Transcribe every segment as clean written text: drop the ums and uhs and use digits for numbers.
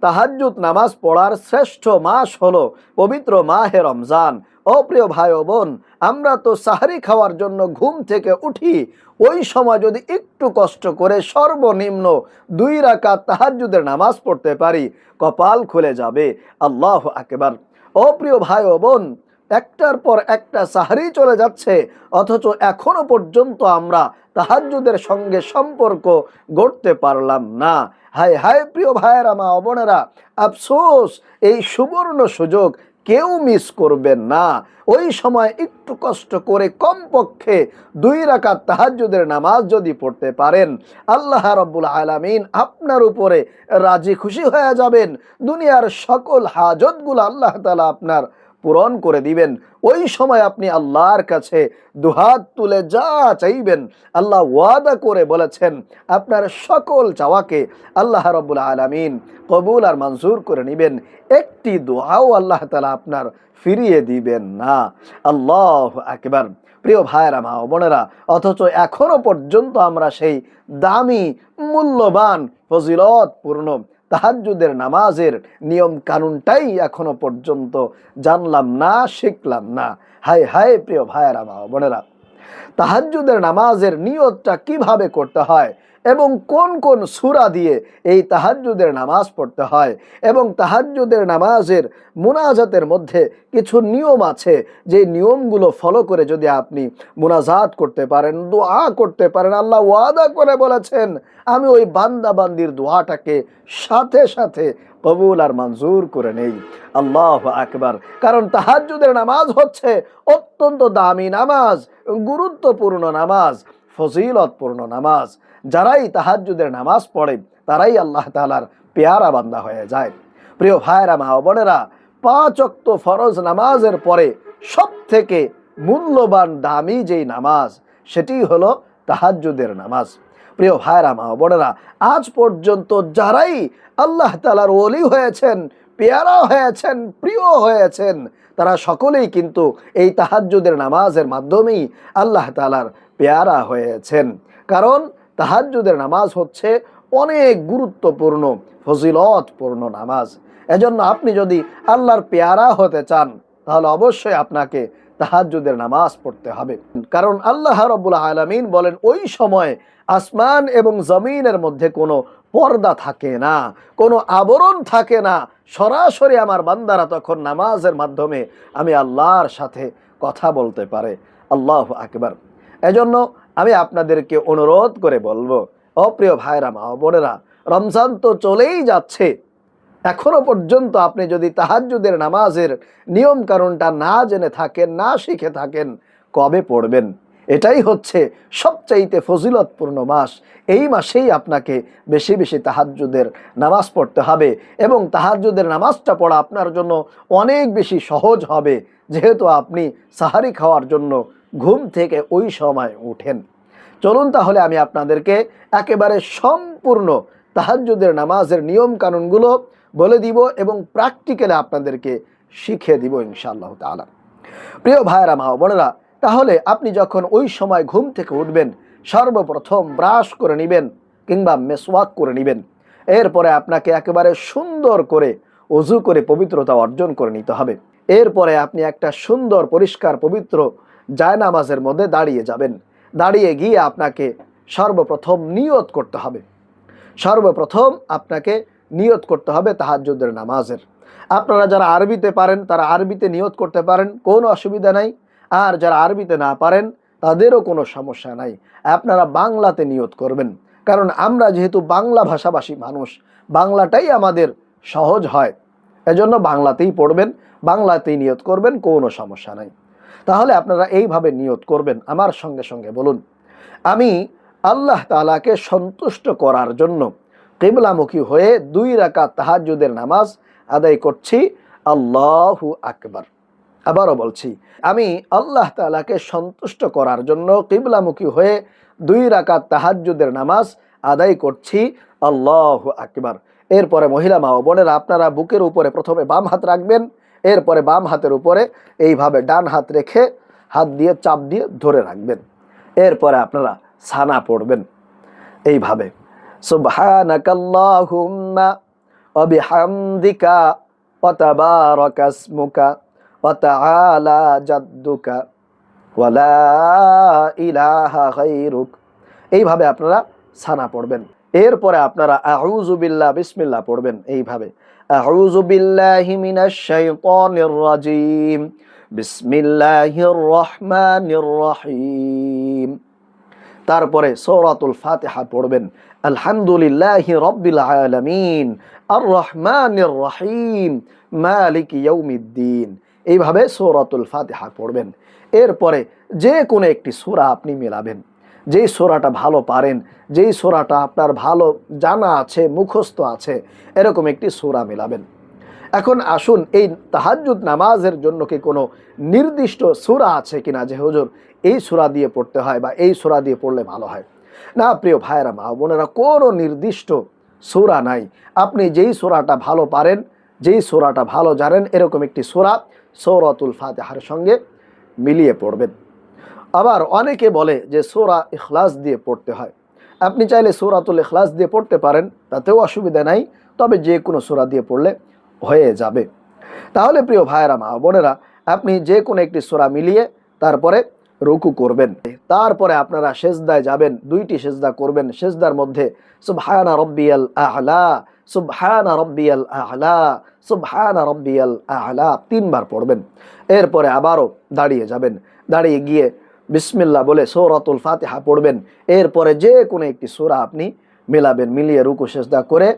তাহাজ্জুদ নামাজ পড়ার শ্রেষ্ঠ মাস হলো পবিত্র মাহে রমজান। ও প্রিয় ভাই ও বোন, আমরা তো সাহরি খাওয়ার জন্য ঘুম থেকে উঠি, ওই সময় যদি একটু কষ্ট করে সর্বনিম্ন 2 রাকাত তাহাজ্জুদের নামাজ পড়তে পারি, কপাল খুলে যাবে। আল্লাহু আকবার। ও প্রিয় ভাই ও বোন, একটার পর একটা সাহরি চলে যাচ্ছে, অথচ এখনো পর্যন্ত আমরা তাহাজ্জুদের সঙ্গে সম্পর্ক গড়তে পারলাম না। হায় হায় প্রিয় ভাইয়েরা, মা ও বোনেরা, আফসোস, এই সুবর্ণ সুযোগ কেউ মিস করবেন না। ওই সময় একটু কষ্ট করে কমপক্ষে 2 রাকাত তাহাজ্জুদের নামাজ যদি পড়তে পারেন, আল্লাহ রাব্বুল আলামিন আপনার উপরে রাজি খুশি হয়ে যাবেন। দুনিয়ার সকল হাজতগুলো আল্লাহ তাআলা আপনার পূরণ করে দিবেন। ওই সময় আপনি আল্লাহর কাছে দুহাত তুলে যা চাইবেন, আল্লাহ ওয়াদা করে বলেছেন আপনার সকল চাওয়াকে আল্লাহ রাব্বুল আলামিন কবুল আর মঞ্জুর করে নেবেন। একটি দোয়াও আল্লাহ তাআলা আপনার ফিরিয়ে দিবেন না। আল্লাহু আকবার। প্রিয় ভাইয়েরা, মা ও বোনেরা, অথচ এখনো পর্যন্ত আমরা সেই দামি, মূল্যবান, ফজিলতপূর্ণ তাহাজ্জুদের নামাজের নিয়ম কানুনটাই এখনো পর্যন্ত জানলাম না, শিখলাম না। হায় হায় প্রিয় ভাইয়েরা, মা ও বোনেরা, তাহাজ্জুদের নামাজের নিয়তটা কিভাবে করতে হয় এবং কোন কোন সূরা দিয়ে এই তাহাজ্জুদের নামাজ পড়তে হয়, এবং তাহাজ্জুদের নামাজের মুনাজাতের মধ্যে কিছু নিয়ম আছে, যে নিয়মগুলো ফলো করে যদি আপনি মুনাজাত করতে পারেন, দোয়া করতে পারেন, আল্লাহ ওয়াদা করে বলেছেন আমি ওই বান্দা বান্দির দোয়াটাকে সাথে সাথে কবুল আর মঞ্জুর করে নেই। আল্লাহু আকবার। কারণ তাহাজ্জুদের নামাজ হচ্ছে অত্যন্ত দামি নামাজ, গুরুত্বপূর্ণ নামাজ, ফজিলতপূর্ণ নামাজ। যারাই তাহাজ্জুদের নামাজ পড়ে তারাই আল্লাহ তাআলার পেয়ারা বান্দা হয়ে যায়। প্রিয় ভাইরা, মা ও বোনেরা, 5 ওয়াক্ত ফরজ নামাজের পরে সবথেকে মূল্যবান দামি যেই নামাজ, সেটি হলো তাহাজ্জুদের নামাজ। প্রিয় ভাইরা, মা ও বোনেরা, আজ পর্যন্ত যারাই আল্লাহ তাআলার ওলি হয়েছেন, পেয়ারা হয়েছেন, প্রিয় হয়েছেন, তারা সকলেই কিন্তু এই তাহাজ্জুদের নামাজের মাধ্যমেই আল্লাহ তাআলার পেয়ারা হয়েছেন। কারণ তাহাজ্জুদের নামাজ হচ্ছে অনেক গুরুত্বপূর্ণ, ফজিলতপূর্ণ নামাজ। এজন্য আপনি যদি আল্লাহর পেয়ারা হতে চান, তাহলে অবশ্যই আপনাকে তাহাজ্জুদের নামাজ পড়তে হবে। কারণ আল্লাহ রাব্বুল আলামিন বলেন, ওই সময় আসমান এবং জমিনের মধ্যে কোনো পর্দা থাকে না, কোনো আবরণ থাকে না। সরাসরি আমার বান্দারা তখন নামাজের মাধ্যমে আমি আল্লাহর সাথে কথা বলতে পারে। আল্লাহু আকবার। এজন্য আমি আপনাদেরকে অনুরোধ করে বলবো, অপ্রিয় ভাইরা, মা বোনেরা, রমজান তো চলেই যাচ্ছে, এখনো পর্যন্ত আপনি যদি তাহাজ্জুদের নামাজের নিয়ম কানুনটা না জেনে থাকেন, না শিখে থাকেন, কবে পড়বেন? এটাই হচ্ছে সবচাইতে ফজিলতপূর্ণ মাস। এই মাসেই আপনাকে বেশি বেশি তাহাজ্জুদের নামাজ পড়তে হবে, এবং তাহাজ্জুদের নামাজটা পড়া আপনার জন্য অনেক বেশি সহজ হবে, যেহেতু আপনি সাহারি খাওয়ার জন্য ঘুম থেকে ওই সময় উঠেন। চলুন তাহলে আমি আপনাদেরকে একেবারে সম্পূর্ণ তাহাজ্জুদের নামাজের নিয়ম কানুনগুলো বলে দিব এবং প্র্যাকটিক্যালি আপনাদেরকে শিখিয়ে দিব ইনশাআল্লাহ তাআলা। প্রিয় ভাইরা, মা বোনেরা, তাহলে আপনি যখন ওই সময় ঘুম থেকে উঠবেন, সর্বপ্রথম ব্রাশ করে নেবেন কিংবা মেসওয়াক করে নেবেন। এরপরে আপনাকে একেবারে সুন্দর করে ওযু করে পবিত্রতা অর্জন করে নিতে হবে। এরপরে আপনি একটা সুন্দর পরিষ্কার পবিত্র জায়নামাজের মধ্যে দাঁড়িয়ে যাবেন। দাঁড়িয়ে গিয়ে আপনাকে সর্বপ্রথম নিয়ত করতে হবে। সর্বপ্রথম আপনাকে নিয়ত করতে হবে তাহাজ্জুদের নামাজের। আপনারা যারা আরবিতে পারেন তারা আরবিতে নিয়ত করতে পারেন, কোনো অসুবিধা নাই। আর যারা আরবিতে না পারেন তাদেরও কোনো সমস্যা নাই, আপনারা বাংলাতে নিয়ত করবেন। কারণ আমরা যেহেতু বাংলা ভাষাভাষী মানুষ, বাংলাটাই আমাদের সহজ হয়, এজন্য বাংলাতেই পড়বেন, বাংলাতেই নিয়ত করবেন, কোনো সমস্যা নাই। তাহলে আপনারা এইভাবে নিয়ত করবেন, আমার সঙ্গে সঙ্গে বলুন, আমি আল্লাহ তাআলাকে সন্তুষ্ট করার জন্য কিবলামুখী হয়ে 2 রাকাত তাহাজ্জুদের নামাজ আদায় করছি। আল্লাহু আকবার। আবারও বলছি, আমি আল্লাহ তাআলাকে সন্তুষ্ট করার জন্য কিবলামুখী হয়ে 2 রাকাত তাহাজ্জুদের নামাজ আদায় করছি। আল্লাহু আকবার। এরপরে মহিলা মা ও বোনেরা, আপনারা বুকের উপরে প্রথমে বাম হাত রাখবেন, এরপরে বাম হাতের উপরে এইভাবে ডান হাত রেখে হাত দিয়ে চাপ দিয়ে ধরে রাখবেন। এরপরে আপনারা সানা পড়বেন এইভাবে, সুবহানাকাল্লাহুম্মা ওয়া বিহামদিকা ওয়া তাবারাকা ইসমুকা ওয়া তাআলা জাদ্দুকা ওয়া লা ইলাহা গায়রুক। এইভাবে আপনারা সানা পড়বেন। এরপরে আপনারা আউযু বিল্লাহ বিসমিল্লাহ পড়বেন এইভাবে, আউযু বিল্লাহি মিনাশ শাইতানির রাজিম, বিসমিল্লাহির রহমানির রহিম। তারপরে সূরাতুল ফাতিহা পড়বেন, আলহামদুলিল্লাহি রাব্বিল আলামিন আর রহমানির রহিম মালিকি ইয়াউমিদ্দিন। এইভাবে সূরাতুল ফাতিহা পড়বেন। এরপরে যে কোনো একটি সূরা আপনি মেলাবেন, যেই সূরাটা ভালো পারেন, যেই সূরাটা আপনার ভালো জানা আছে, মুখস্থ আছে, এরকম একটি সূরা মেলাবেন। এখন আসুন, এই তাহাজ্জুদ নামাজের জন্য কি কোনো নির্দিষ্ট সূরা আছে কিনা যে হুজুর এই সূরা দিয়ে পড়তে হয় বা এই সূরা দিয়ে পড়লে ভালো হয়? না প্রিয় ভাইয়েরা, মা বোনেরা, কোনো নির্দিষ্ট সূরা নাই। আপনি যেই সূরাটা ভালো পারেন, যেই সূরাটা ভালো জানেন, এরকম একটি সূরা সূরাতুল ফাতিহার সঙ্গে মিলিয়ে পড়বেন। আবার অনেকে বলে যে সূরা ইখলাস দিয়ে পড়তে হয়। আপনি চাইলে সূরাতুল ইখলাস দিয়ে পড়তে পারেন, তাতেও অসুবিধা নাই, তবে যে কোনো সূরা দিয়ে পড়লে হয়ে যাবে। তাহলে প্রিয় ভাইয়েরা, মা বোনেরা, আপনি যে কোনো একটি সূরা মিলিয়ে তারপরে রুকু করবেন। তারপরে আপনারা সেজদায় যাবেন, দুইটি সেজদা করবেন। সেজদার মধ্যে সুবহানা রাব্বিয়াল আ'লা, সুবহানা রাব্বিয়াল আ'লা, সুবহানা রাব্বিয়াল আ'লা তিনবার পড়বেন। এরপরে আবারও দাঁড়িয়ে যাবেন, দাঁড়িয়ে গিয়ে বিসমিল্লাহ বলে সূরাতুল ফাতিহা পড়বেন। এরপরে যে কোনো একটি সূরা আপনি মেলাবেন, মিলিয়ে রুকু সেজদা করে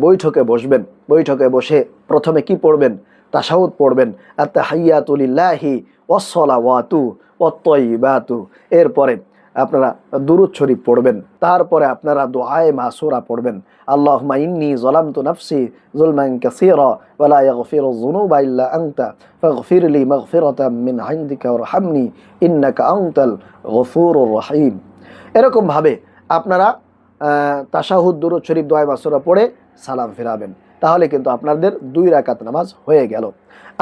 বৈঠকে বসবেন। বৈঠকে বসে প্রথমে কি পড়বেন? তাশাহুদ পড়বেন, আত-তাহিয়াতু লিল্লাহি ওয়াস-সালাওয়াতু ওয়াত-তাইয়্যিবাতু। এরপরে আপনারা দুরূদ শরীফ পড়বেন। তারপরে আপনারা দুআয়ে মাসুরা পড়বেন, আল্লাহুম্মা ইন্নী যালামতু নাফসি যুলমান কাসীরা ওয়া লা ইয়াগফিরুয যুনুবা ইল্লা আনতা ফাগফিরলি মাগফিরাতাম মিন ইনদিকা ওয়ারহামনি ইন্নাকা আনতাল গফুরুর রহিম। এরকম ভাবে আপনারা তাশাহুদ, দুরূদ শরীফ, দুআয়ে মাসুরা পড়ে সালাম ফিরাবেন। তাহলে কিন্তু আপনাদের 2 রাকাত নামাজ হয়ে গেল।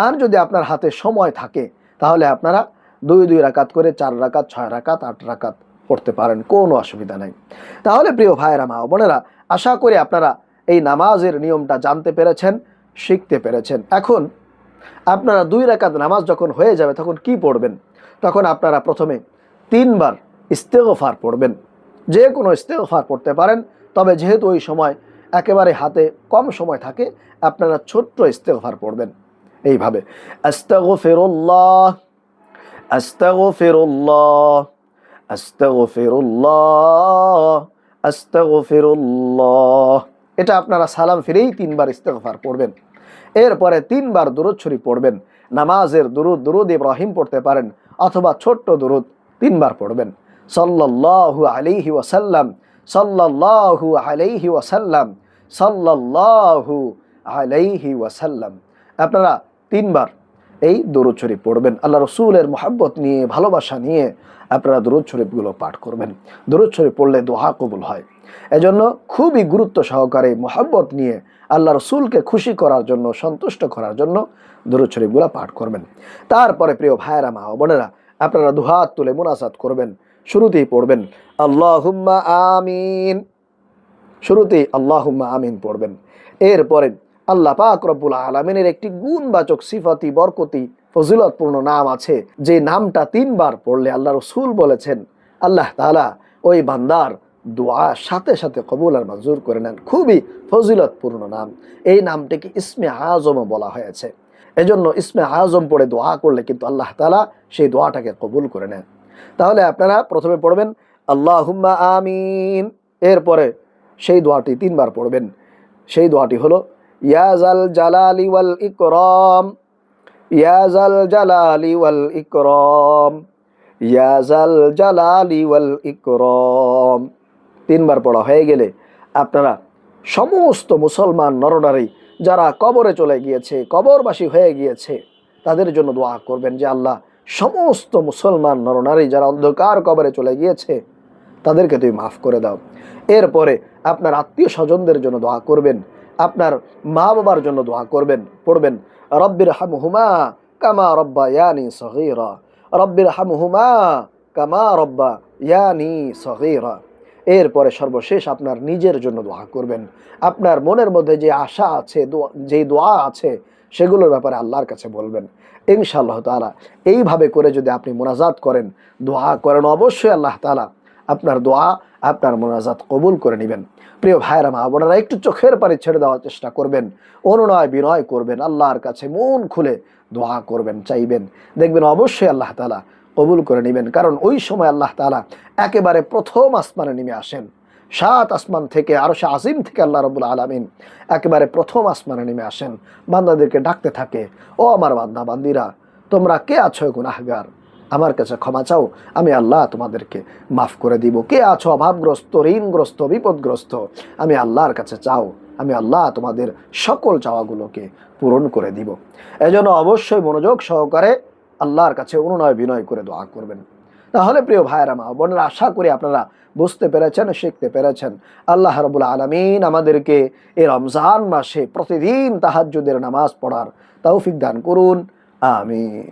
আর যদি আপনার হাতে সময় থাকে তাহলে আপনারা 2 রাকাত করে 4 রাকাত, 6 রাকাত, 8 রাকাত পড়তে পারেন, কোনো অসুবিধা নাই। তাহলে প্রিয় ভাইয়েরা, মা বোনেরা, আশা করি আপনারা এই নামাজের নিয়মটা জানতে পেরেছেন, শিখতে পেরেছেন। এখন আপনারা 2 রাকাত নামাজ যখন হয়ে যাবে তখন কি পড়বেন? তখন আপনারা প্রথমে 3 বার ইস্তেগফার পড়বেন। যে কোনো ইস্তেগফার পড়তে পারেন, তবে যেহেতু ওই সময় একেবারে হাতে কম সময় থাকে, আপনারা ছোট্ট ইস্তেগফার পড়বেন এইভাবে, আস্তাগফিরুল্লাহ, আস্তাগফিরুল্লাহ, আস্তাগফিরুল্লাহ, আস্তাগফিরুল্লাহ। এটা আপনারা সালাম ফিরেই 3 বার ইস্তেগফার পড়বেন। এরপরে 3 বার দুরূদ শরীফ পড়বেন। নামাজের দুরূদ, দুরূদ ইব্রাহিম পড়তে পারেন, অথবা ছোট্ট দুরূদ 3 বার পড়বেন, সাল্লাল্লাহু আলাইহি ওয়াসাল্লাম, সাল্লাল্লাহু আলাইহি ওয়াসাল্লাম, সাল্লাল্লাহু আলাইহি ওয়াসাল্লাম। আপনারা 3 বার এই দরুদ শরীফ পড়বেন। আল্লাহ রসুলের মহব্বত নিয়ে, ভালোবাসা নিয়ে আপনারা দরুদ শরীফগুলো পাঠ করবেন। দরুদ শরীফ পড়লে দোয়া কবুল হয়। এজন্য খুবই গুরুত্ব সহকারে মহব্বত নিয়ে আল্লাহ রসুলকে খুশি করার জন্য, সন্তুষ্ট করার জন্য দরুদ শরীফগুলো পাঠ করবেন। তারপরে প্রিয় ভাইয়েরা, মা ও বোনেরা, আপনারা দুহাত তুলে মুনাজাত করবেন। শুরুতেই পড়বেন আল্লাহুম্মা আমিন, শুরুতেই আল্লাহুম্মা আমিন পড়বেন। এরপরে আল্লাহ পাক রব্বুল আলামিনের একটি গুণবাচক, সিফাতি, বরকতি, ফজিলতপূর্ণ নাম আছে, যে নামটা 3 বার পড়লে আল্লাহ রসুল বলেছেন আল্লাহ তাআলা ওই বান্দার দোয়া সাথে সাথে কবুল আর মঞ্জুর করে নেন। খুবই ফজিলতপূর্ণ নাম। এই নামটিকে ইসমে আজম বলা হয়েছে। এজন্য ইসমে আজম পড়ে দোয়া করলে কিন্তু আল্লাহ তাআলা সেই দোয়াটাকে কবুল করে নেন। তাহলে আপনারা প্রথমে পড়বেন আল্লাহুম্মা আমিন, এরপরে সেই দোয়াটি 3 বার পড়বেন। সেই দোয়াটি হলো ইয়া জাল জালালি ওয়াল ইকরাম, ইয়া জাল জালালি ওয়াল ইকরাম, ইয়া জাল জালালি ওয়াল ইকরাম। 3 বার পড়া হয়ে গেলে আপনারা সমস্ত মুসলমান নরনারী যারা কবরে চলে গিয়েছে, কবরবাসী হয়ে গিয়েছে, তাদের জন্য দোয়া করবেন যে আল্লাহ, সমস্ত মুসলমান নরনারী যারা অন্ধকার কবরে চলে গিয়েছে তাদেরকে তুমি মাফ করে দাও। এরপরে আপনার আত্মীয় স্বজনদের জন্য দোয়া করবেন, আপনার মা বাবার জন্য দোয়া করবেন। পড়বেন রব্বির হামহুমা কামা রব্বায়ানি সগীরা, রব্বির হামহুমা কামা রব্বায়ানি সগীরা। এরপরে সর্বশেষ আপনার নিজের জন্য দোয়া করবেন। আপনার মনের মধ্যে যে আশা আছে, যে দোয়া আছে, সেগুলোর ব্যাপারে আল্লাহর কাছে বলবেন। ইনশাআল্লাহ তাআলা এইভাবে করে যদি আপনি মোনাজাত করেন, দোয়া করেন, অবশ্যই আল্লাহ তাআলা আপনার দোয়া, আপনার মোনাজাত কবুল করে নেবেন। প্রিয় ভাইরা মা বোনেরা, একটু চোখের পানি ছেড়ে দেওয়ার চেষ্টা করবেন, অনুনয় বিনয় করবেন, আল্লাহর কাছে মন খুলে দোয়া করবেন, চাইবেন, দেখবেন অবশ্যই আল্লাহ তাআলা কবুল করে নেবেন। কারণ ওই সময় আল্লাহ তাআলা একেবারে প্রথম আসমানে নেমে আসেন। 7 আসমান থেকে, আরশে আজিম থেকে আল্লাহ রাব্বুল আলামিন একেবারে প্রথম আসমানে নেমে আসেন, বান্দাদেরকে ডাকতে থাকে, ও আমার বান্দা বান্দিরা, তোমরা কে আছো গুনাহগার, আমার কাছে ক্ষমা চাও, আমি আল্লাহ তোমাদেরকে মাফ করে দিব। কে আছো অভাবগ্রস্ত, ঋণগ্রস্ত, বিপদগ্রস্ত, আমি আল্লাহর কাছে চাও, আমি আল্লাহ তোমাদের সকল চাওয়াগুলোকে পূরণ করে দিব। এজন্য অবশ্যই মনোযোগ সহকারে আল্লাহর কাছে অনুনয় বিনয় করে দোয়া করবেন। তাহলে প্রিয় ভাইয়েরা মা বোনেরা, আশা করি আপনারা বুঝতে পেরেছেন, শিখতে পেরেছেন। আল্লাহ রাব্বুল আলামিন আমাদেরকে এই রমজান মাসে প্রতিদিন তাহাজ্জুদের নামাজ পড়ার তৌফিক দান করুন। আমিন।